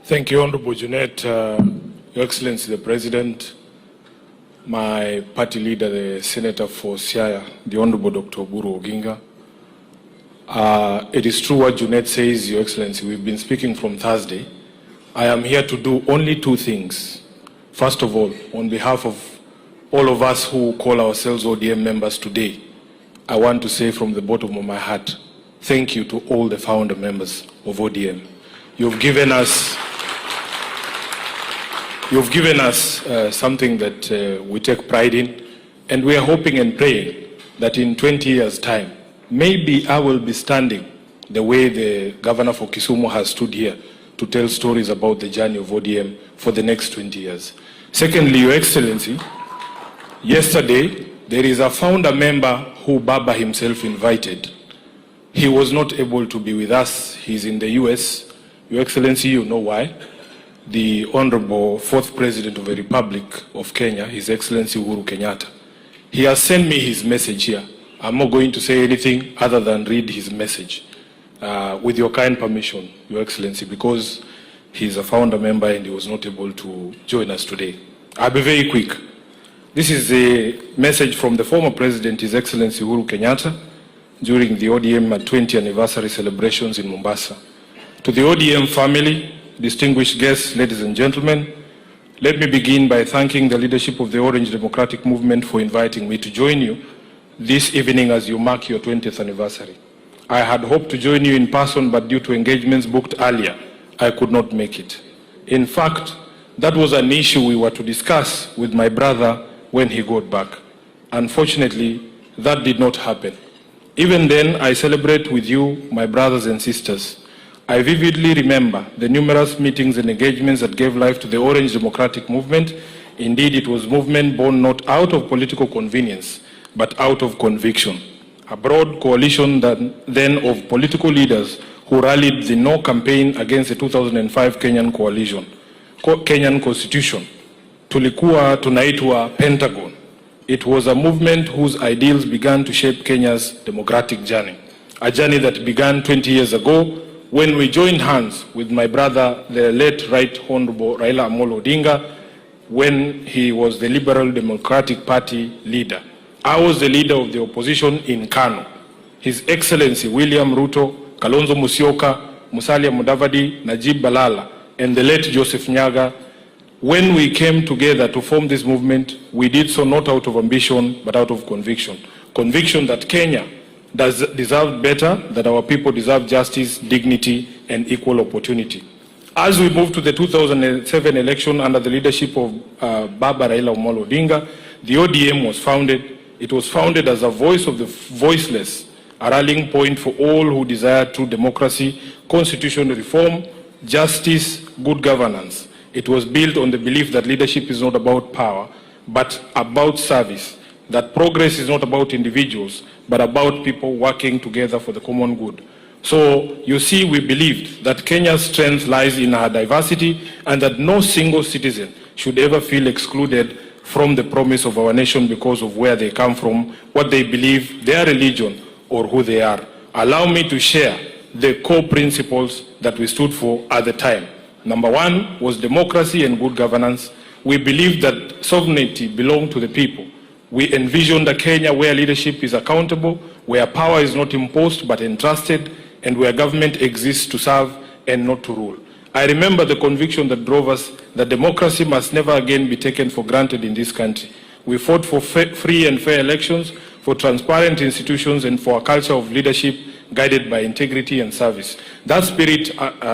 Thank you, Honorable Junet, Your Excellency the President, my party leader, the Senator for Siaya, the Honorable Dr. Uhuru Oginga. It is true what Junet says, Your Excellency. We've been speaking from Thursday. I am here to do only two things. First of all, on behalf of all of us who call ourselves ODM members today, I want to say from the bottom of my heart, thank you to all the founder members of ODM. You've given us something that we take pride in, and we are hoping and praying that in 20 years' time, maybe I will be standing the way the governor for Kisumu has stood here to tell stories about the journey of ODM for the next 20 years. Secondly, Your Excellency, yesterday there is a founder member who Baba himself invited. He was not able to be with us. He's in the US. Your Excellency, you know why. The Honorable Fourth President of the Republic of Kenya, His Excellency Uhuru Kenyatta. He has sent me his message here. I'm not going to say anything other than read his message. With your kind permission, Your Excellency, because he's a founder member and he was not able to join us today. I'll be very quick. This is a message from the former President, His Excellency Uhuru Kenyatta, during the ODM 20th anniversary celebrations in Mombasa. To the ODM family, distinguished guests, ladies and gentlemen, let me begin by thanking the leadership of the Orange Democratic Movement for inviting me to join you this evening as you mark your 20th anniversary. I had hoped to join you in person, but due to engagements booked earlier, I could not make it. In fact, that was an issue we were to discuss with my brother when he got back. Unfortunately, that did not happen. Even then, I celebrate with you, my brothers and sisters. I vividly remember the numerous meetings and engagements that gave life to the Orange Democratic Movement. Indeed, it was a movement born not out of political convenience, but out of conviction. A broad coalition then of political leaders who rallied the No campaign against the 2005 Kenyan Constitution. Tulikuwa tunaitwa Pentagon. It was a movement whose ideals began to shape Kenya's democratic journey. A journey that began 20 years ago when we joined hands with my brother, the late Right Honorable Raila Amolo Odinga, when he was the Liberal Democratic Party leader. I was the leader of the opposition in Kano. His Excellency William Ruto, Kalonzo Musyoka, Musalia Mudavadi, Najib Balala, and the late Joseph Nyaga. When we came together to form this movement, we did so not out of ambition, but out of conviction. Conviction that Kenya deserve better, that our people deserve justice, dignity, and equal opportunity. As we moved to the 2007 election under the leadership of Baba Raila Amolo Odinga, the ODM was founded. It was founded as a voice of the voiceless, a rallying point for all who desire true democracy, constitutional reform, justice, good governance. It was built on the belief that leadership is not about power, but about service, that progress is not about individuals, but about people working together for the common good. So, you see, we believed that Kenya's strength lies in her diversity and that no single citizen should ever feel excluded from the promise of our nation because of where they come from, what they believe, their religion, or who they are. Allow me to share the core principles that we stood for at the time. Number one was democracy and good governance. We believed that sovereignty belonged to the people. We envisioned a Kenya where leadership is accountable, where power is not imposed but entrusted, and where government exists to serve and not to rule. I remember the conviction that drove us that democracy must never again be taken for granted in this country. We fought for free and fair elections, for transparent institutions, and for a culture of leadership guided by integrity and service. That spirit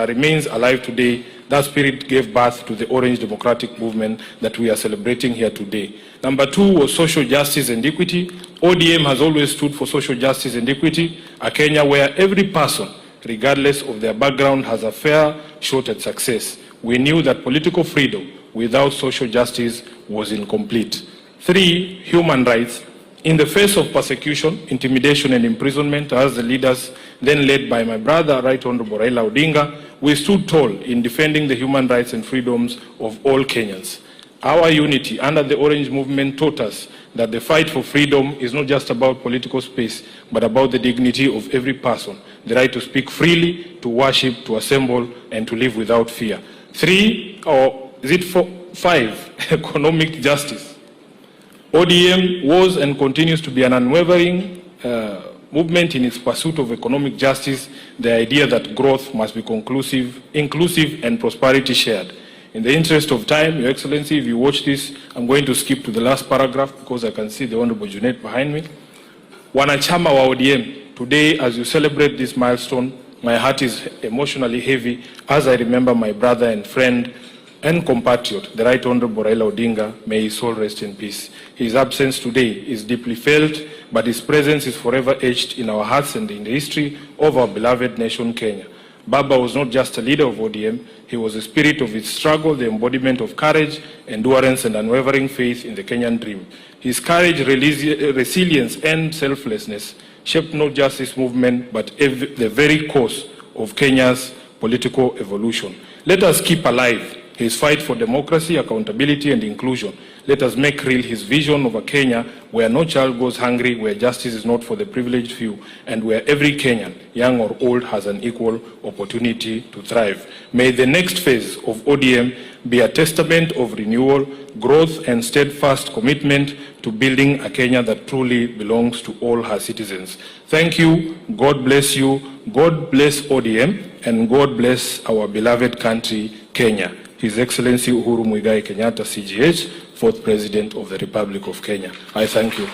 remains alive today. That spirit gave birth to the Orange Democratic Movement that we are celebrating here today. Number two was social justice and equity. ODM has always stood for social justice and equity, a Kenya where every person, regardless of their background, has a fair shot at success. We knew that political freedom without social justice was incomplete. Three, human rights. In the face of persecution, intimidation, and imprisonment, as the leaders then led by my brother, Right Honorable Raila Odinga, we stood tall in defending the human rights and freedoms of all Kenyans. Our unity under the Orange Movement taught us that the fight for freedom is not just about political space, but about the dignity of every person, the right to speak freely, to worship, to assemble, and to live without fear. 3, or is it 4, 5, economic justice. ODM was and continues to be an unwavering movement in its pursuit of economic justice, the idea that growth must be inclusive and prosperity shared. In the interest of time, Your Excellency, if you watch this, I'm going to skip to the last paragraph because I can see the Honorable Junet behind me. Wanachama wa ODM, today as you celebrate this milestone, my heart is emotionally heavy as I remember my brother and friend and compatriot, the Right Honorable Raila Odinga. May his soul rest in peace. His absence today is deeply felt, but his presence is forever etched in our hearts and in the history of our beloved nation, Kenya. Baba was not just a leader of ODM, he was the spirit of its struggle, the embodiment of courage, endurance, and unwavering faith in the Kenyan dream. His courage, resilience, and selflessness shaped not just this movement, but the very course of Kenya's political evolution. Let us keep alive his fight for democracy, accountability, and inclusion. Let us make real his vision of a Kenya where no child goes hungry, where justice is not for the privileged few, and where every Kenyan, young or old, has an equal opportunity to thrive. May the next phase of ODM be a testament of renewal, growth, and steadfast commitment to building a Kenya that truly belongs to all her citizens. Thank you. God bless you. God bless ODM, and God bless our beloved country, Kenya. His Excellency Uhuru Kenyatta, CGH, 4th President of the Republic of Kenya. I thank you.